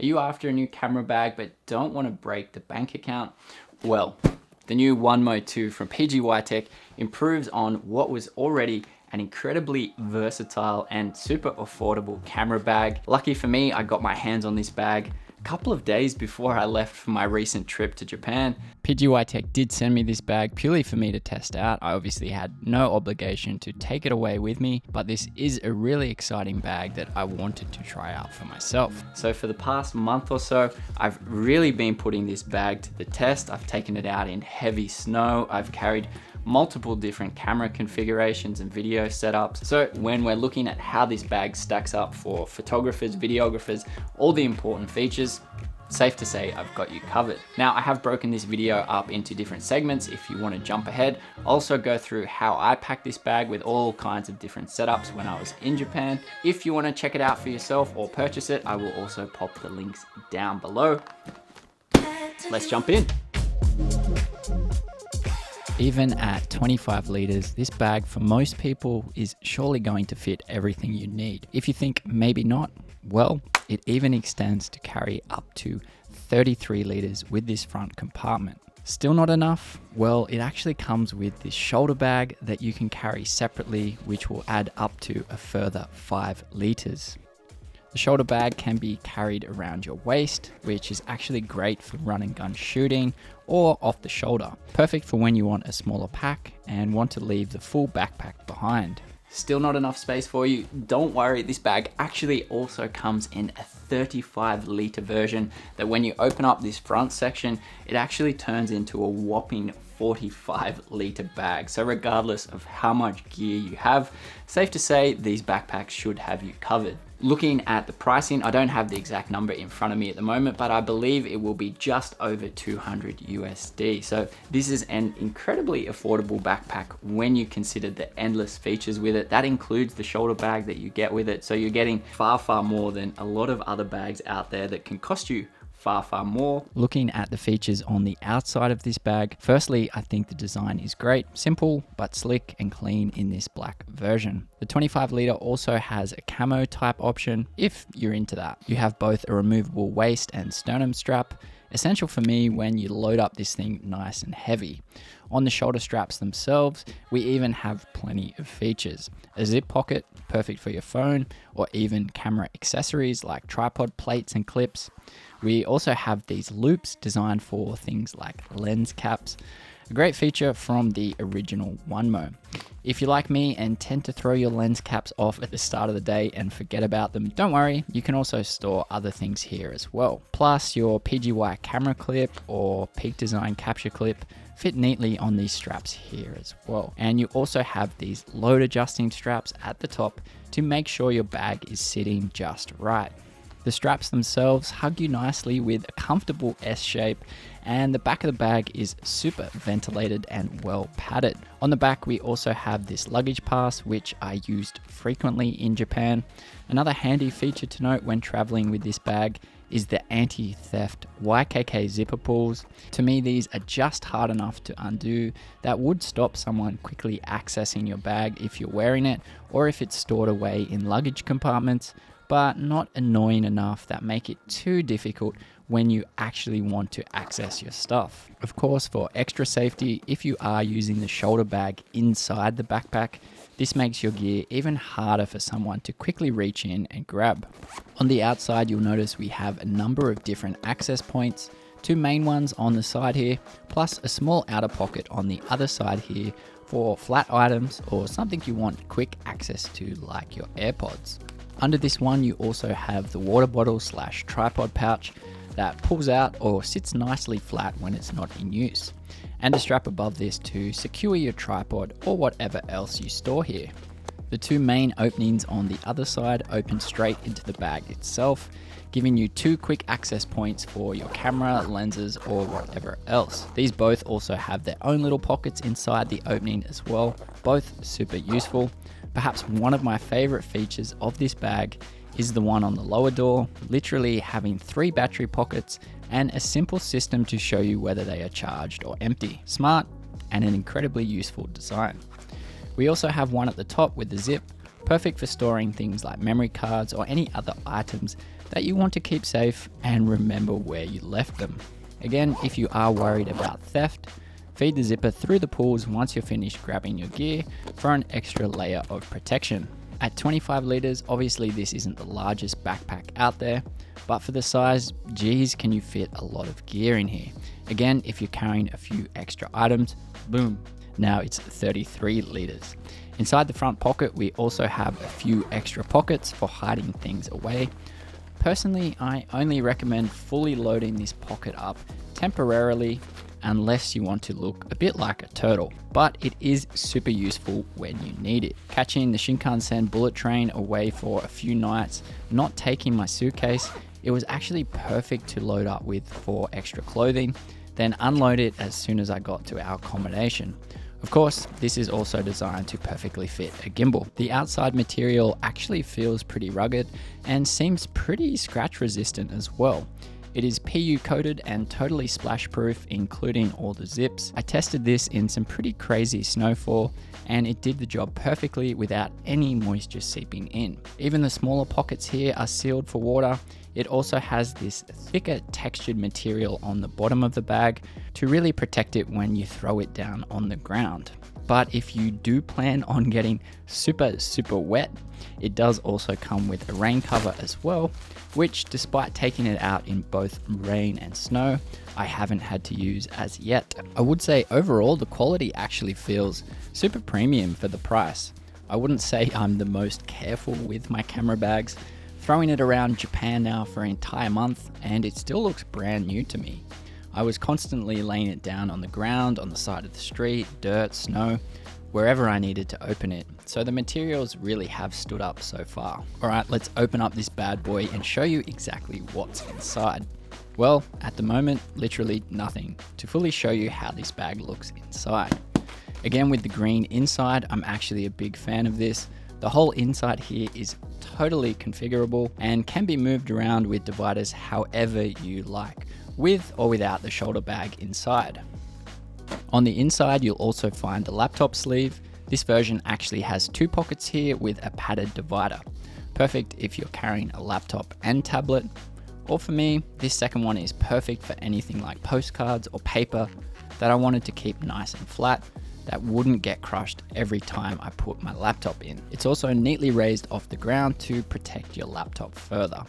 Are you after a new camera bag but don't want to break the bank account? Well, the new OneMo 2 from PGYTECH improves on what was already an incredibly versatile and super affordable camera bag. Lucky for me, I got my hands on this bag a couple of days before I left for my recent trip to Japan. PGYTECH did send me this bag purely for me to test out. I obviously had no obligation to take it away with me, but this is a really exciting bag that I wanted to try out for myself. So for the past month or so, I've really been putting this bag to the test. I've taken it out in heavy snow. I've carried multiple different camera configurations and video setups. So when we're looking at how this bag stacks up for photographers, videographers, all the important features, safe to say I've got you covered. Now I have broken this video up into different segments. If you want to jump ahead, also go through how I packed this bag with all kinds of different setups when I was in Japan. If you want to check it out for yourself or purchase it, I will also pop the links down below. Let's jump in. Even at 25 liters, this bag for most people is surely going to fit everything you need. If you think maybe not, well, it even extends to carry up to 33 liters with this front compartment. Still not enough? Well, it actually comes with this shoulder bag that you can carry separately, which will add up to a further 5 liters. The shoulder bag can be carried around your waist, which is actually great for run and gun shooting or off the shoulder. Perfect for when you want a smaller pack and want to leave the full backpack behind. Still not enough space for you? Don't worry, this bag actually also comes in a 35 liter version that when you open up this front section, it actually turns into a whopping 45 liter bag. So regardless of how much gear you have, safe to say these backpacks should have you covered. Looking at the pricing, I don't have the exact number in front of me at the moment, but I believe it will be just over 200 USD. So this is an incredibly affordable backpack when you consider the endless features with it. That includes the shoulder bag that you get with it. So you're getting far, far more than a lot of other bags out there that can cost you far more. Looking at the features on the outside of this bag, firstly, I think the design is great, simple but slick and clean in this black version. The 25 liter also has a camo type option if you're into that. You have both a removable waist and sternum strap, essential for me when you load up this thing nice and heavy. On the shoulder straps themselves, we even have plenty of features. A zip pocket, perfect for your phone, or even camera accessories like tripod plates and clips. We also have these loops designed for things like lens caps, a great feature from the original OneMo. If you're like me and tend to throw your lens caps off at the start of the day and forget about them, don't worry, you can also store other things here as well. Plus your PGY camera clip or Peak Design capture clip fit neatly on these straps here as well. And you also have these load adjusting straps at the top to make sure your bag is sitting just right. The straps themselves hug you nicely with a comfortable S shape, and the back of the bag is super ventilated and well padded. On the back we also have this luggage pass, which I used frequently in Japan. Another handy feature to note when traveling with this bag is the anti-theft YKK zipper pulls. To me, these are just hard enough to undo that would stop someone quickly accessing your bag if you're wearing it or if it's stored away in luggage compartments, but not annoying enough that make it too difficult when you actually want to access your stuff. Of course, for extra safety, if you are using the shoulder bag inside the backpack, this makes your gear even harder for someone to quickly reach in and grab. On the outside, you'll notice we have a number of different access points, 2 main ones on the side here, plus a small outer pocket on the other side here for flat items or something you want quick access to, like your AirPods. Under this one, you also have the water bottle / tripod pouch that pulls out or sits nicely flat when it's not in use, and a strap above this to secure your tripod or whatever else you store here. The 2 main openings on the other side open straight into the bag itself, giving you 2 quick access points for your camera, lenses, or whatever else. These both also have their own little pockets inside the opening as well, both super useful. Perhaps one of my favorite features of this bag is the one on the lower door, literally having 3 battery pockets and a simple system to show you whether they are charged or empty. Smart and an incredibly useful design. We also have one at the top with the zip, perfect for storing things like memory cards or any other items that you want to keep safe and remember where you left them. Again, if you are worried about theft, feed the zipper through the pulls once you're finished grabbing your gear for an extra layer of protection. At 25 liters, obviously this isn't the largest backpack out there, but for the size, geez, can you fit a lot of gear in here. Again, if you're carrying a few extra items, boom, now it's 33 liters. Inside the front pocket, we also have a few extra pockets for hiding things away. Personally, I only recommend fully loading this pocket up temporarily unless you want to look a bit like a turtle, but it is super useful when you need it. Catching the Shinkansen bullet train away for a few nights, not taking my suitcase, it was actually perfect to load up with for extra clothing, then unload it as soon as I got to our accommodation. Of course, this is also designed to perfectly fit a gimbal. The outside material actually feels pretty rugged and seems pretty scratch resistant as well. It is PU coated and totally splash proof, including all the zips. I tested this in some pretty crazy snowfall and it did the job perfectly without any moisture seeping in. Even the smaller pockets here are sealed for water. It also has this thicker textured material on the bottom of the bag to really protect it when you throw it down on the ground. But if you do plan on getting super wet, it does also come with a rain cover as well, which despite taking it out in both rain and snow, I haven't had to use as yet. I would say overall the quality actually feels super premium for the price. I wouldn't say I'm the most careful with my camera bags, throwing it around Japan now for an entire month and it still looks brand new to me. I was constantly laying it down on the ground, on the side of the street, dirt, snow, wherever I needed to open it. So the materials really have stood up so far. All right, let's open up this bad boy and show you exactly what's inside. Well, at the moment, literally nothing. To fully show you how this bag looks inside. Again, with the green inside, I'm actually a big fan of this. The whole inside here is totally configurable and can be moved around with dividers however you like, with or without the shoulder bag inside. On the inside, you'll also find the laptop sleeve. This version actually has two pockets here with a padded divider. Perfect if you're carrying a laptop and tablet. Or for me, this second one is perfect for anything like postcards or paper that I wanted to keep nice and flat, that wouldn't get crushed every time I put my laptop in. It's also neatly raised off the ground to protect your laptop further.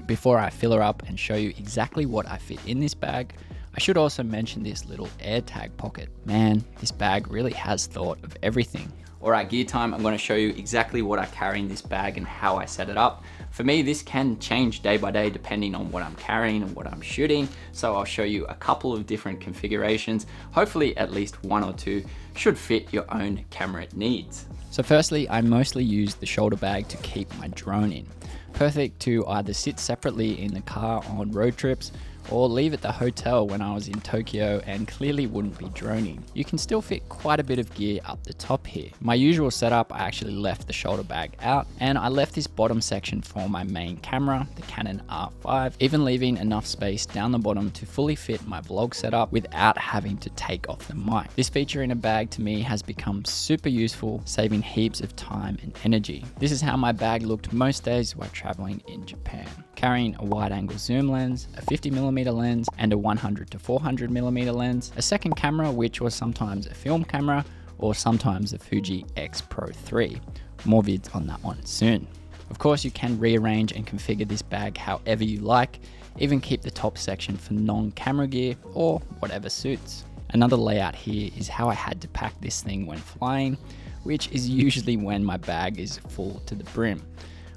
Before I fill her up and show you exactly what I fit in this bag, I should also mention this little AirTag pocket. Man, this bag really has thought of everything. All right, gear time. I'm going to show you exactly what I carry in this bag and how I set it up. For me, this can change day by day depending on what I'm carrying and what I'm shooting. So I'll show you a couple of different configurations. Hopefully at least one or two should fit your own camera needs. So firstly, I mostly use the shoulder bag to keep my drone in. Perfect to either sit separately in the car on road trips or leave at the hotel when I was in Tokyo and clearly wouldn't be droning. You can still fit quite a bit of gear up the top here. My usual setup, I actually left the shoulder bag out and I left this bottom section for my main camera, the Canon R5, even leaving enough space down the bottom to fully fit my vlog setup without having to take off the mic. This feature in a bag to me has become super useful, saving heaps of time and energy. This is how my bag looked most days while traveling in Japan. Carrying a wide angle zoom lens, a 50mm lens and a 100 to 400mm lens, a second camera which was sometimes a film camera or sometimes a Fuji X Pro 3. More vids on that one soon. Of course, you can rearrange and configure this bag however you like, even keep the top section for non-camera gear or whatever suits. Another layout here is how I had to pack this thing when flying, which is usually when my bag is full to the brim.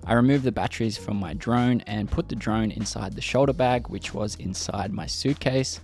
I removed the batteries from my drone and put the drone inside the shoulder bag, which was inside my suitcase,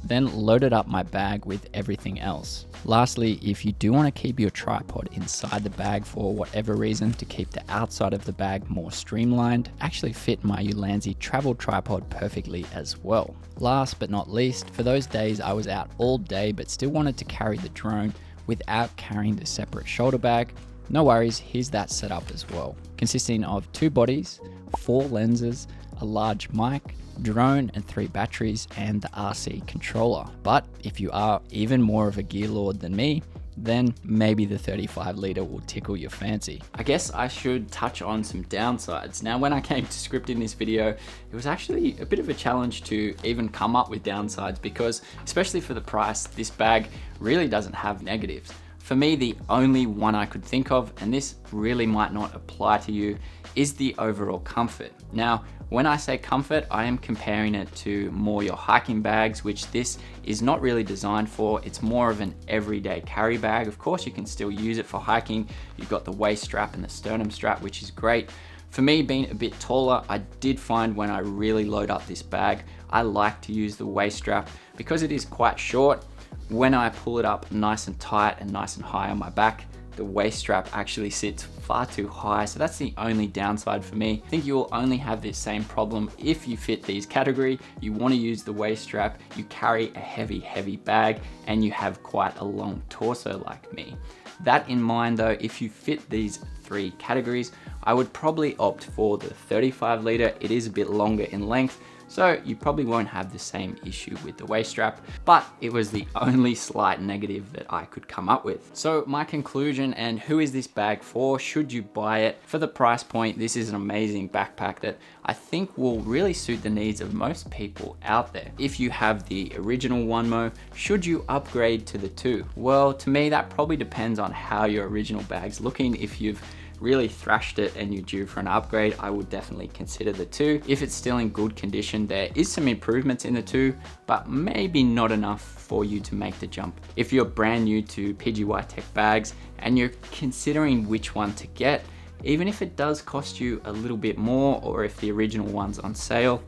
then loaded up my bag with everything else. Lastly, if you do want to keep your tripod inside the bag for whatever reason to keep the outside of the bag more streamlined, actually fit my Ulanzi travel tripod perfectly as well. Last but not least, for those days I was out all day but still wanted to carry the drone without carrying the separate shoulder bag, no worries, here's that setup as well. Consisting of 2 bodies, 4 lenses, a large mic, drone and 3 batteries and the RC controller. But if you are even more of a gear lord than me, then maybe the 35 liter will tickle your fancy. I guess I should touch on some downsides. Now, when I came to scripting this video, it was actually a bit of a challenge to even come up with downsides because, especially for the price, this bag really doesn't have negatives. For me, the only one I could think of, and this really might not apply to you, is the overall comfort. Now, when I say comfort, I am comparing it to more your hiking bags, which this is not really designed for. It's more of an everyday carry bag. Of course, you can still use it for hiking. You've got the waist strap and the sternum strap, which is great. For me, being a bit taller, I did find when I really load up this bag, I like to use the waist strap because it is quite short. When I pull it up nice and tight and nice and high on my back, the waist strap actually sits far too high. So that's the only downside for me. I think you will only have this same problem if you fit these category. You want to use the waist strap, you carry a heavy bag, and you have quite a long torso like me. That in mind though, if you fit these three categories, I would probably opt for the 35 liter. It is a bit longer in length, so you probably won't have the same issue with the waist strap, but it was the only slight negative that I could come up with. So my conclusion, and who is this bag for? Should you buy it? For the price point, this is an amazing backpack that I think will really suit the needs of most people out there. If you have the original OneMo, should you upgrade to the 2? Well, to me, that probably depends on how your original bag's looking. If you've really thrashed it and you're due for an upgrade, I would definitely consider the 2. If it's still in good condition, there is some improvements in the 2, but maybe not enough for you to make the jump. If you're brand new to PGYTECH bags and you're considering which one to get, even if it does cost you a little bit more, or if the original one's on sale,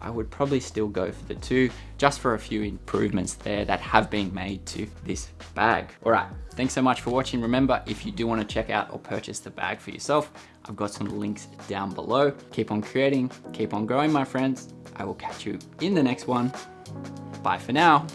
I would probably still go for the 2, just for a few improvements there that have been made to this bag. All right, thanks so much for watching. Remember, if you do want to check out or purchase the bag for yourself, I've got some links down below. Keep on creating, keep on growing, my friends. I will catch you in the next one. Bye for now.